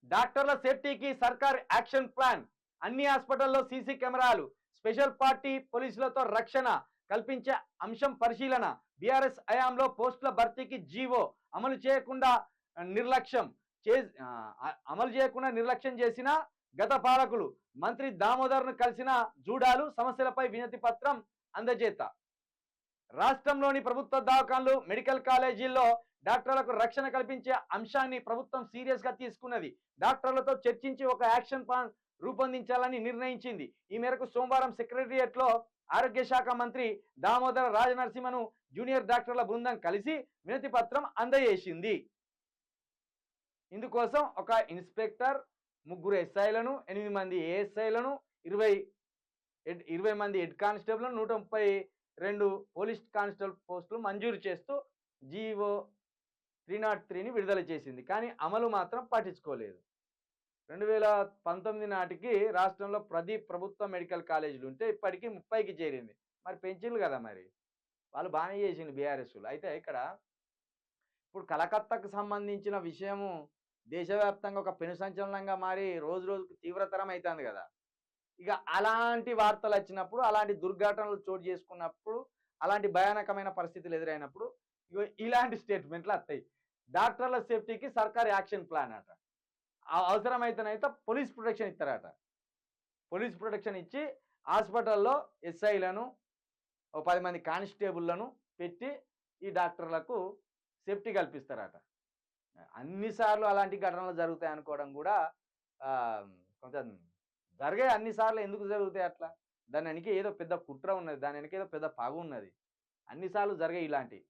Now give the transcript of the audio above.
డాక్టర్ల సేఫ్టీకి సర్కార్ యాక్షన్ ప్లాన్. అన్ని హాస్పిటల్లో సీసీ కెమెరాలు, స్పెషల్ పార్టీ పోలీసులతో రక్షణ కల్పించే అంశం పరిశీలన. బీఆర్ఎస్ హయాంలో పోస్టుల భర్తీకి జీవో అమలు చేయకుండా నిర్లక్ష్యం నిర్లక్ష్యం చేసిన గత పాలకులు. మంత్రి దామోదర్ను కలిసిన జూడాలు సమస్యలపై వినతి పత్రం అందజేత. రాష్ట్రంలోని ప్రభుత్వ దవాఖాన్లు, మెడికల్ కాలేజీల్లో డాక్టర్లకు రక్షణ కల్పించే అంశాన్ని ప్రభుత్వం సీరియస్ గా తీసుకున్నది. డాక్టర్లతో చర్చించి ఒక యాక్షన్ ప్లాన్ రూపొందించాలని నిర్ణయించింది. ఈ మేరకు సోమవారం సెక్రటరియట్ లో ఆరోగ్య శాఖ మంత్రి దామోదర రాజనరసింహను జూనియర్ డాక్టర్ల బృందం కలిసి వినతి పత్రం అందజేసింది. ఇందుకోసం ఒక ఇన్స్పెక్టర్, 3 ఎస్ఐలను, 8 మంది ఏఎస్ఐలను, 20 మంది హెడ్ కానిస్టేబుల్, 132 పోలీస్ కానిస్టేబుల్ పోస్టులు మంజూరు చేస్తూ జీవో 303ని విడుదల చేసింది. కానీ అమలు మాత్రం పట్టించుకోలేదు. 2019 నాటికి రాష్ట్రంలో 10 ప్రభుత్వ మెడికల్ కాలేజీలు ఉంటే ఇప్పటికీ 30కి చేరింది. మరి పెంచిండ్రు కదా, మరి వాళ్ళు బాగానే చేసిండు బీఆర్ఎస్లు. అయితే ఇక్కడ ఇప్పుడు కలకత్తాకు సంబంధించిన విషయము దేశవ్యాప్తంగా ఒక పెను సంచలనంగా మారి రోజు రోజుకు తీవ్రతరం అవుతుంది కదా. ఇక అలాంటి వార్తలు వచ్చినప్పుడు, అలాంటి దుర్ఘటనలు చోటు చేసుకున్నప్పుడు, అలాంటి భయానకమైన పరిస్థితులు ఎదురైనప్పుడు ఇలాంటి స్టేట్మెంట్లు వస్తాయి. డాక్టర్ల సేఫ్టీకి సర్కార్ యాక్షన్ ప్లాన్ అట. అవసరమైతేనైతే పోలీస్ ప్రొటెక్షన్ ఇస్తారట. పోలీస్ ప్రొటెక్షన్ ఇచ్చి హాస్పిటల్లో ఎస్ఐలను, 10 మంది కానిస్టేబుళ్లను పెట్టి ఈ డాక్టర్లకు సేఫ్టీ కల్పిస్తారట. అన్నిసార్లు అలాంటి ఘటనలు జరుగుతాయి అనుకోవడం కూడా కొంచెం జరిగాయి. అన్నిసార్లు ఎందుకు జరుగుతాయి అట్లా? దాని వెనక ఏదో పెద్ద కుట్ర ఉన్నది, దాని వెనక ఏదో పెద్ద పగ ఉన్నది. అన్నిసార్లు జరిగాయి ఇలాంటివి.